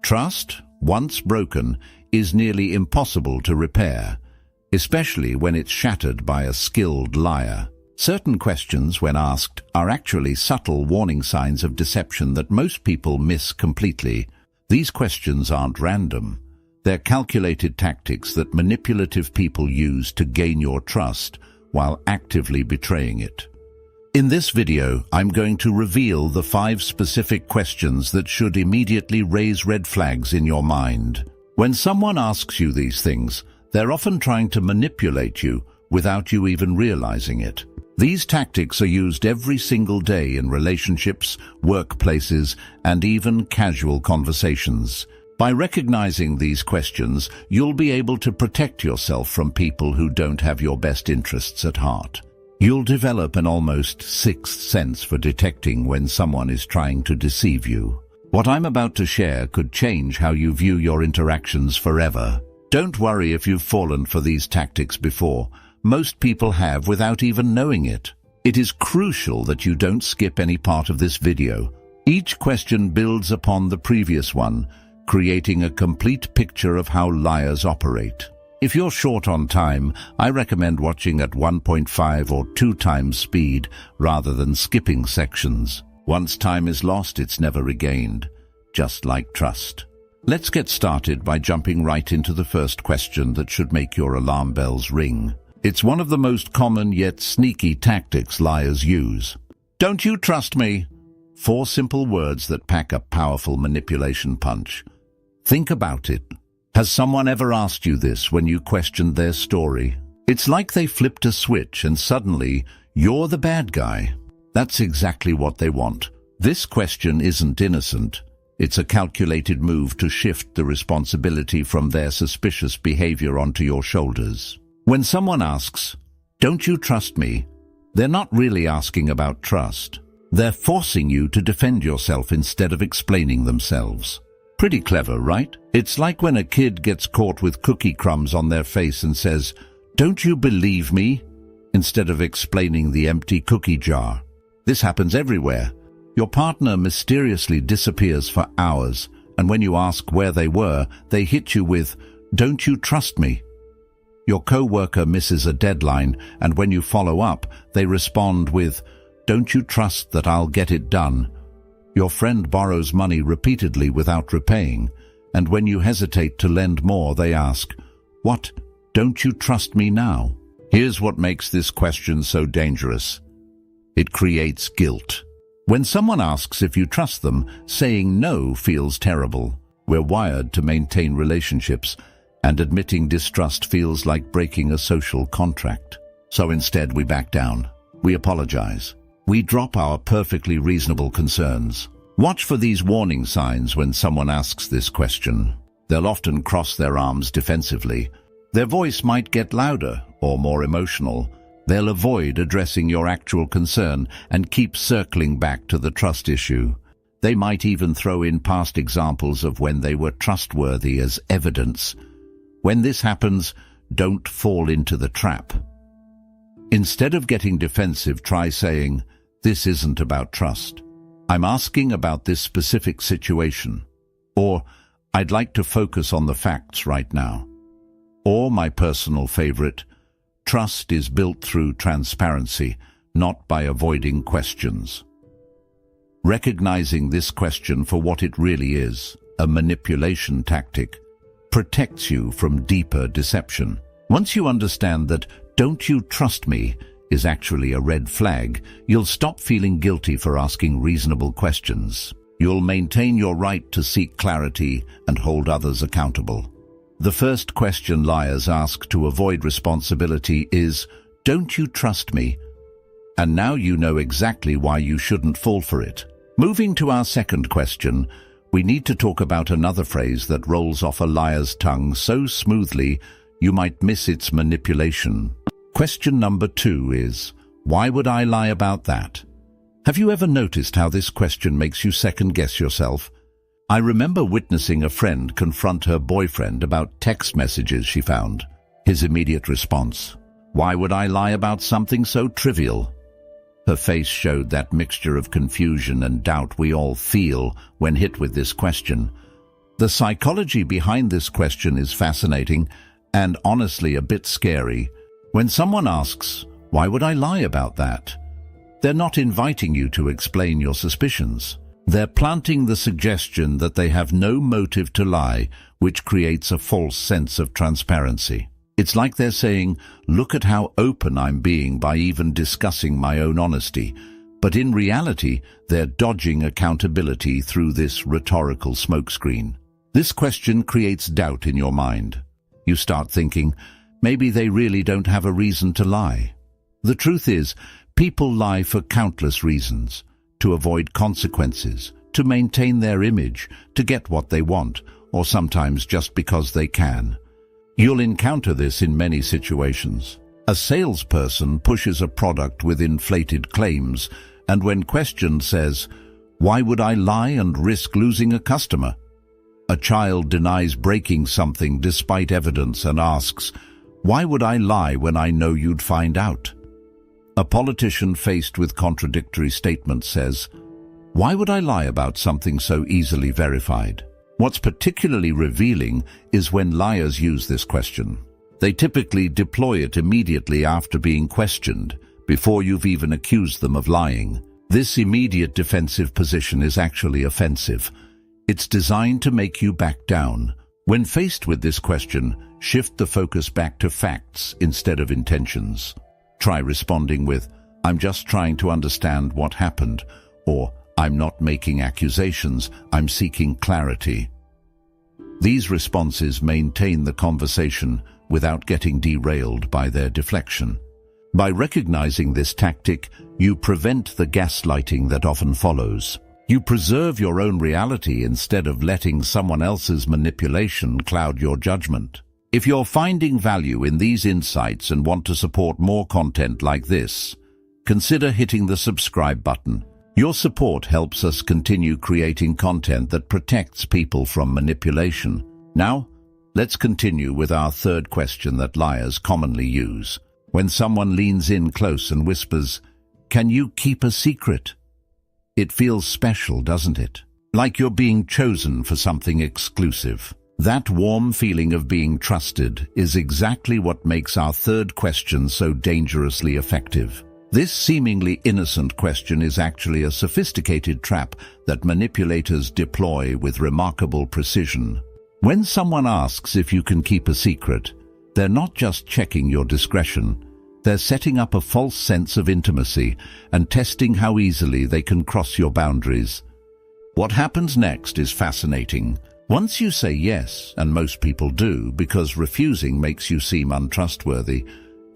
Trust, once broken, is nearly impossible to repair, especially when it's shattered by a skilled liar. Certain questions, when asked, are actually subtle warning signs of deception that most people miss completely. These questions aren't random. They're calculated tactics that manipulative people use to gain your trust while actively betraying it. In this video, I'm going to reveal the 5 specific questions that should immediately raise red flags in your mind. When someone asks you these things, they're often trying to manipulate you without you even realizing it. These tactics are used every single day in relationships, workplaces, and even casual conversations. By recognizing these questions, you'll be able to protect yourself from people who don't have your best interests at heart. You'll develop an almost sixth sense for detecting when someone is trying to deceive you. What I'm about to share could change how you view your interactions forever. Don't worry if you've fallen for these tactics before. Most people have without even knowing it. It is crucial that you don't skip any part of this video. Each question builds upon the previous one, creating a complete picture of how liars operate. If you're short on time, I recommend watching at 1.5 or 2 times speed rather than skipping sections. Once time is lost, it's never regained, just like trust. Let's get started by jumping right into the first question that should make your alarm bells ring. It's one of the most common yet sneaky tactics liars use. Don't you trust me? 4 simple words that pack a powerful manipulation punch. Think about it. Has someone ever asked you this when you questioned their story? It's like they flipped a switch and suddenly you're the bad guy. That's exactly what they want. This question isn't innocent. It's a calculated move to shift the responsibility from their suspicious behavior onto your shoulders. When someone asks, "Don't you trust me?" they're not really asking about trust. They're forcing you to defend yourself instead of explaining themselves. Pretty clever, right? It's like when a kid gets caught with cookie crumbs on their face and says, "Don't you believe me?" instead of explaining the empty cookie jar. This happens everywhere. Your partner mysteriously disappears for hours, and when you ask where they were, they hit you with, "Don't you trust me?" Your co-worker misses a deadline, and when you follow up, they respond with, "Don't you trust that I'll get it done?" Your friend borrows money repeatedly without repaying, and when you hesitate to lend more, they ask, "What? Don't you trust me now?" Here's what makes this question so dangerous. It creates guilt. When someone asks if you trust them, saying no feels terrible. We're wired to maintain relationships, and admitting distrust feels like breaking a social contract. So instead we back down. We apologize. We drop our perfectly reasonable concerns. Watch for these warning signs when someone asks this question. They'll often cross their arms defensively. Their voice might get louder or more emotional. They'll avoid addressing your actual concern and keep circling back to the trust issue. They might even throw in past examples of when they were trustworthy as evidence. When this happens, don't fall into the trap. Instead of getting defensive, try saying, "This isn't about trust. I'm asking about this specific situation." Or, "I'd like to focus on the facts right now." Or, my personal favorite, "Trust is built through transparency, not by avoiding questions." Recognizing this question for what it really is, a manipulation tactic, protects you from deeper deception. Once you understand that "don't you trust me" is actually a red flag, you'll stop feeling guilty for asking reasonable questions. You'll maintain your right to seek clarity and hold others accountable. The first question liars ask to avoid responsibility is, "Don't you trust me?" And now you know exactly why you shouldn't fall for it. Moving to our second question, we need to talk about another phrase that rolls off a liar's tongue so smoothly you might miss its manipulation. Question number 2 is, "Why would I lie about that?" Have you ever noticed how this question makes you second-guess yourself? I remember witnessing a friend confront her boyfriend about text messages she found. His immediate response, "Why would I lie about something so trivial?" Her face showed that mixture of confusion and doubt we all feel when hit with this question. The psychology behind this question is fascinating and honestly a bit scary. When someone asks, "Why would I lie about that?" they're not inviting you to explain your suspicions. They're planting the suggestion that they have no motive to lie, which creates a false sense of transparency. It's like they're saying, "Look at how open I'm being by even discussing my own honesty." But in reality, they're dodging accountability through this rhetorical smokescreen. This question creates doubt in your mind. You start thinking, maybe they really don't have a reason to lie. The truth is, people lie for countless reasons: to avoid consequences, to maintain their image, to get what they want, or sometimes just because they can. You'll encounter this in many situations. A salesperson pushes a product with inflated claims, and when questioned says, "Why would I lie and risk losing a customer?" A child denies breaking something despite evidence and asks, "Why would I lie when I know you'd find out?" A politician faced with contradictory statements says, "Why would I lie about something so easily verified?" What's particularly revealing is when liars use this question. They typically deploy it immediately after being questioned, before you've even accused them of lying. This immediate defensive position is actually offensive. It's designed to make you back down. When faced with this question, shift the focus back to facts instead of intentions. Try responding with, "I'm just trying to understand what happened," or "I'm not making accusations, I'm seeking clarity." These responses maintain the conversation without getting derailed by their deflection. By recognizing this tactic, you prevent the gaslighting that often follows. You preserve your own reality instead of letting someone else's manipulation cloud your judgment. If you're finding value in these insights and want to support more content like this, consider hitting the subscribe button. Your support helps us continue creating content that protects people from manipulation. Now, let's continue with our third question that liars commonly use. When someone leans in close and whispers, "Can you keep a secret?" It feels special, doesn't it? Like you're being chosen for something exclusive. That warm feeling of being trusted is exactly what makes our third question so dangerously effective. This seemingly innocent question is actually a sophisticated trap that manipulators deploy with remarkable precision. When someone asks if you can keep a secret, they're not just checking your discretion. They're setting up a false sense of intimacy and testing how easily they can cross your boundaries. What happens next is fascinating. Once you say yes, and most people do, because refusing makes you seem untrustworthy,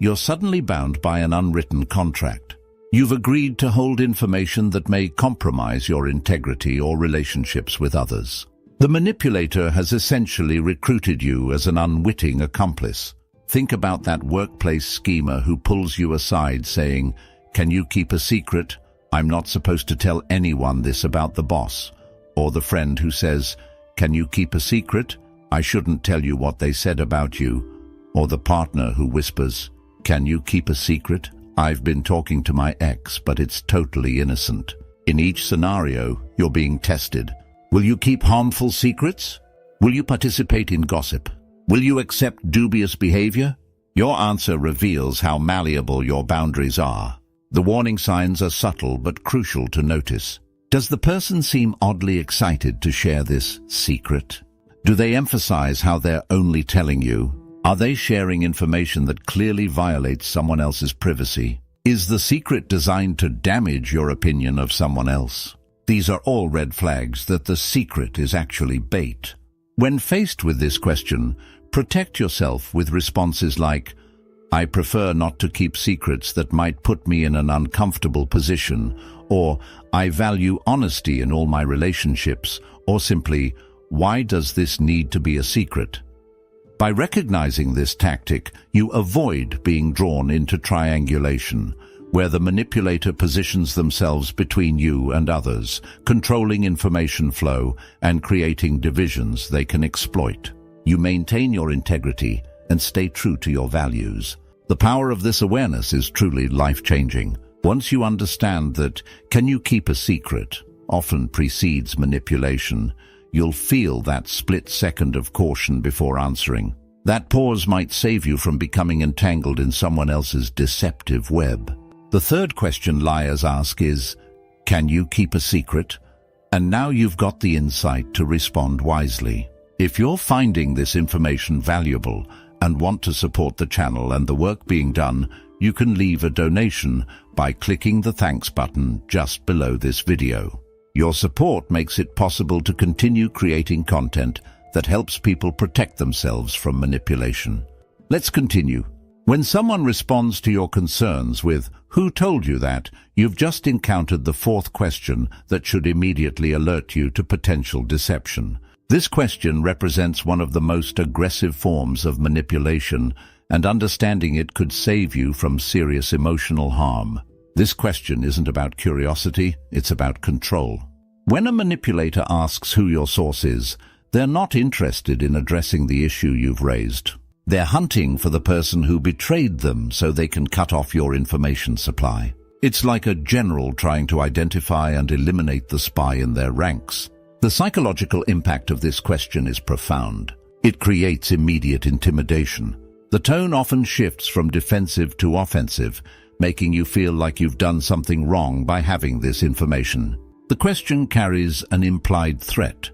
you're suddenly bound by an unwritten contract. You've agreed to hold information that may compromise your integrity or relationships with others. The manipulator has essentially recruited you as an unwitting accomplice. Think about that workplace schemer who pulls you aside saying, "Can you keep a secret? I'm not supposed to tell anyone this about the boss." Or the friend who says, "Can you keep a secret? I shouldn't tell you what they said about you." Or the partner who whispers, "Can you keep a secret? I've been talking to my ex, but it's totally innocent." In each scenario, you're being tested. Will you keep harmful secrets? Will you participate in gossip? Will you accept dubious behavior? Your answer reveals how malleable your boundaries are. The warning signs are subtle but crucial to notice. Does the person seem oddly excited to share this secret? Do they emphasize how they're only telling you? Are they sharing information that clearly violates someone else's privacy? Is the secret designed to damage your opinion of someone else? These are all red flags that the secret is actually bait. When faced with this question, protect yourself with responses like, "I prefer not to keep secrets that might put me in an uncomfortable position," or "I value honesty in all my relationships," or simply, "Why does this need to be a secret?" By recognizing this tactic, you avoid being drawn into triangulation, where the manipulator positions themselves between you and others, controlling information flow and creating divisions they can exploit. You maintain your integrity and stay true to your values. The power of this awareness is truly life-changing. Once you understand that "can you keep a secret" often precedes manipulation, you'll feel that split second of caution before answering. That pause might save you from becoming entangled in someone else's deceptive web. The third question liars ask is, can you keep a secret? And now you've got the insight to respond wisely. If you're finding this information valuable and want to support the channel and the work being done, you can leave a donation by clicking the thanks button just below this video. Your support makes it possible to continue creating content that helps people protect themselves from manipulation. Let's continue. When someone responds to your concerns with, "Who told you that?" you've just encountered the fourth question that should immediately alert you to potential deception. This question represents one of the most aggressive forms of manipulation, and understanding it could save you from serious emotional harm. This question isn't about curiosity, it's about control. When a manipulator asks who your source is, they're not interested in addressing the issue you've raised. They're hunting for the person who betrayed them so they can cut off your information supply. It's like a general trying to identify and eliminate the spy in their ranks. The psychological impact of this question is profound. It creates immediate intimidation. The tone often shifts from defensive to offensive, making you feel like you've done something wrong by having this information. The question carries an implied threat,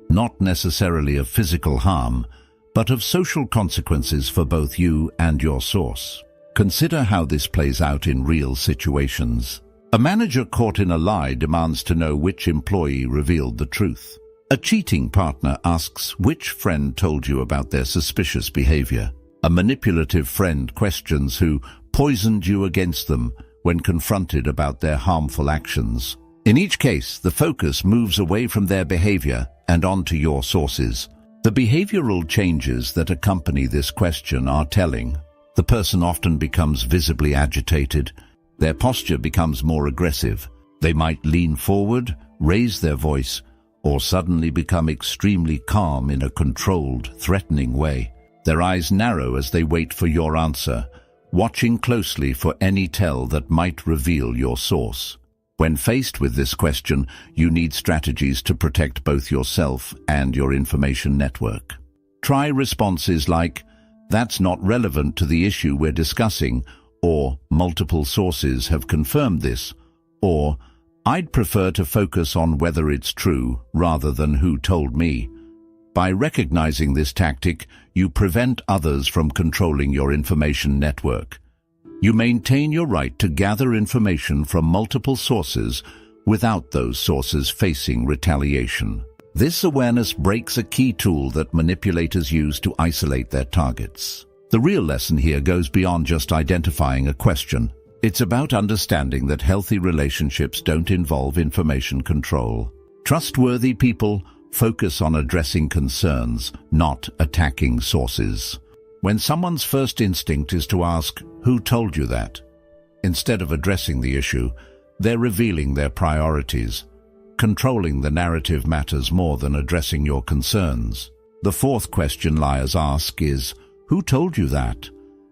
not necessarily of physical harm, but of social consequences for both you and your source. Consider how this plays out in real situations. A manager caught in a lie demands to know which employee revealed the truth. A cheating partner asks which friend told you about their suspicious behavior. A manipulative friend questions who poisoned you against them when confronted about their harmful actions. In each case, the focus moves away from their behavior and onto your sources. The behavioral changes that accompany this question are telling. The person often becomes visibly agitated. Their posture becomes more aggressive. They might lean forward, raise their voice, or suddenly become extremely calm in a controlled, threatening way. Their eyes narrow as they wait for your answer, watching closely for any tell that might reveal your source. When faced with this question, you need strategies to protect both yourself and your information network. Try responses like, "That's not relevant to the issue we're discussing," or "Multiple sources have confirmed this," or "I'd prefer to focus on whether it's true rather than who told me." By recognizing this tactic, you prevent others from controlling your information network. You maintain your right to gather information from multiple sources without those sources facing retaliation. This awareness breaks a key tool that manipulators use to isolate their targets. The real lesson here goes beyond just identifying a question. It's about understanding that healthy relationships don't involve information control. Trustworthy people focus on addressing concerns, not attacking sources. When someone's first instinct is to ask, "Who told you that?" instead of addressing the issue, they're revealing their priorities. Controlling the narrative matters more than addressing your concerns. The fourth question liars ask is, "Who told you that?"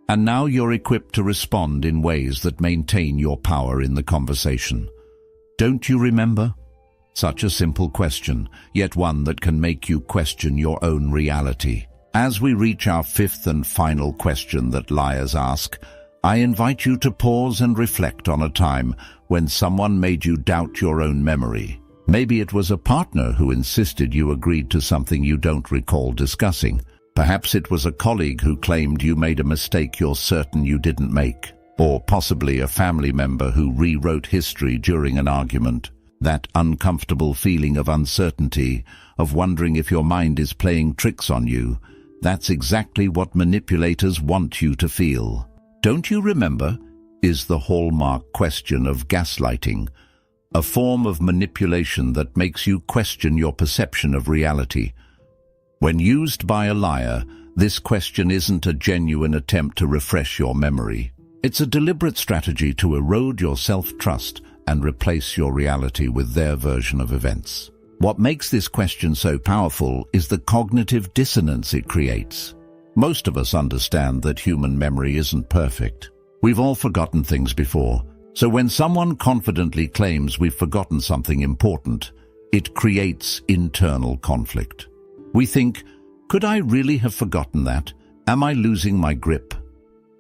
And now you're equipped to respond in ways that maintain your power in the conversation. Don't you remember? Such a simple question, yet one that can make you question your own reality. As we reach our fifth and final question that liars ask, I invite you to pause and reflect on a time when someone made you doubt your own memory. Maybe it was a partner who insisted you agreed to something you don't recall discussing. Perhaps it was a colleague who claimed you made a mistake you're certain you didn't make. Or possibly a family member who rewrote history during an argument. That uncomfortable feeling of uncertainty, of wondering if your mind is playing tricks on you, that's exactly what manipulators want you to feel. Don't you remember? Is the hallmark question of gaslighting, a form of manipulation that makes you question your perception of reality. When used by a liar, this question isn't a genuine attempt to refresh your memory. It's a deliberate strategy to erode your self-trust and replace your reality with their version of events. What makes this question so powerful is the cognitive dissonance it creates. Most of us understand that human memory isn't perfect. We've all forgotten things before. So when someone confidently claims we've forgotten something important, it creates internal conflict. We think, could I really have forgotten that? Am I losing my grip?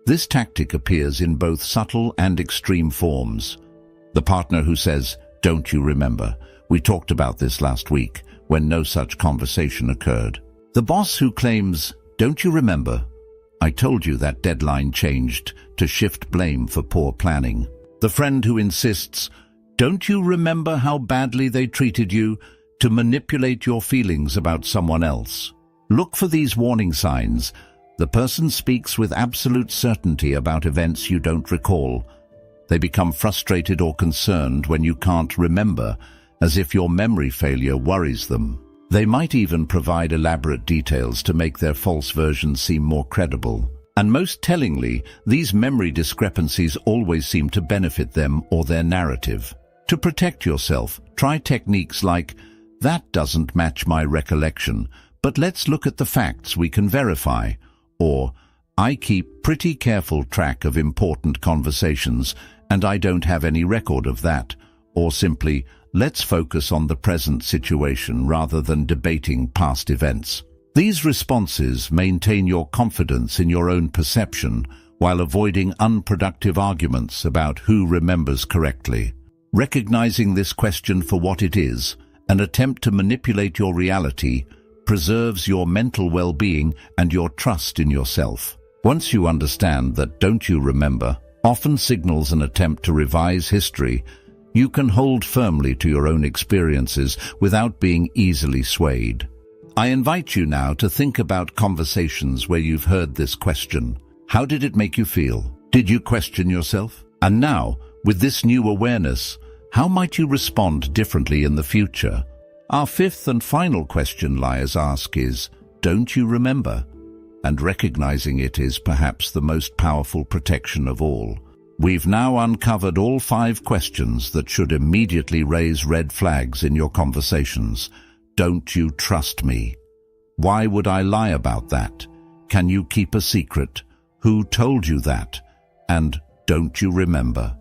This tactic appears in both subtle and extreme forms. The partner who says, "Don't you remember? We talked about this last week," when no such conversation occurred. The boss who claims, "Don't you remember? I told you that deadline changed," to shift blame for poor planning. The friend who insists, "Don't you remember how badly they treated you?" to manipulate your feelings about someone else. Look for these warning signs. The person speaks with absolute certainty about events you don't recall. They become frustrated or concerned when you can't remember, as if your memory failure worries them. They might even provide elaborate details to make their false version seem more credible. And most tellingly, these memory discrepancies always seem to benefit them or their narrative. To protect yourself, try techniques like, "That doesn't match my recollection, but let's look at the facts we can verify," or "I keep pretty careful track of important conversations and I don't have any record of that," or simply, "Let's focus on the present situation rather than debating past events." These responses maintain your confidence in your own perception while avoiding unproductive arguments about who remembers correctly. Recognizing this question for what it is, an attempt to manipulate your reality, preserves your mental well-being and your trust in yourself. Once you understand that "don't you remember" often signals an attempt to revise history, you can hold firmly to your own experiences without being easily swayed. I invite you now to think about conversations where you've heard this question. How did it make you feel? Did you question yourself? And now, with this new awareness, how might you respond differently in the future? Our fifth and final question liars ask is, "Don't you remember?" And recognizing it is perhaps the most powerful protection of all. We've now uncovered all 5 questions that should immediately raise red flags in your conversations. Don't you trust me? Why would I lie about that? Can you keep a secret? Who told you that? And don't you remember?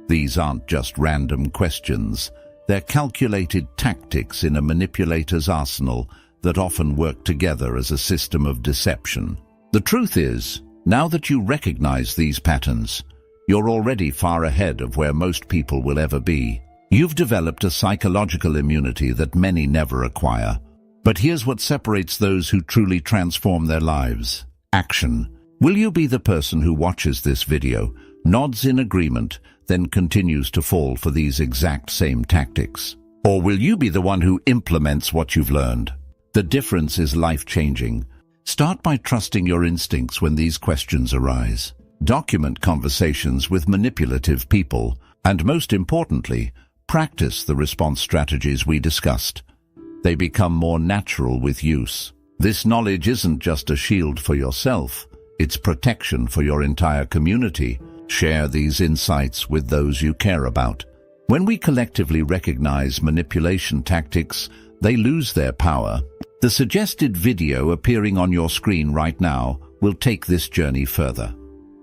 These aren't just random questions. They're calculated tactics in a manipulator's arsenal that often work together as a system of deception. The truth is, now that you recognize these patterns, you're already far ahead of where most people will ever be. You've developed a psychological immunity that many never acquire. But here's what separates those who truly transform their lives. Action. Will you be the person who watches this video, nods in agreement, then continues to fall for these exact same tactics? Or will you be the one who implements what you've learned? The difference is life-changing. Start by trusting your instincts when these questions arise. Document conversations with manipulative people, and most importantly, practice the response strategies we discussed. They become more natural with use. This knowledge isn't just a shield for yourself, it's protection for your entire community. Share these insights with those you care about. When we collectively recognize manipulation tactics, they lose their power. The suggested video appearing on your screen right now will take this journey further.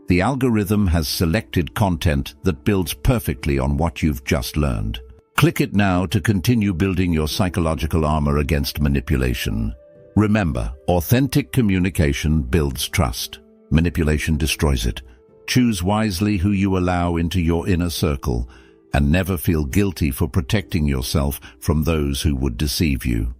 The algorithm has selected content that builds perfectly on what you've just learned. Click it now to continue building your psychological armor against manipulation. Remember, authentic communication builds trust. Manipulation destroys it. Choose wisely who you allow into your inner circle, and never feel guilty for protecting yourself from those who would deceive you.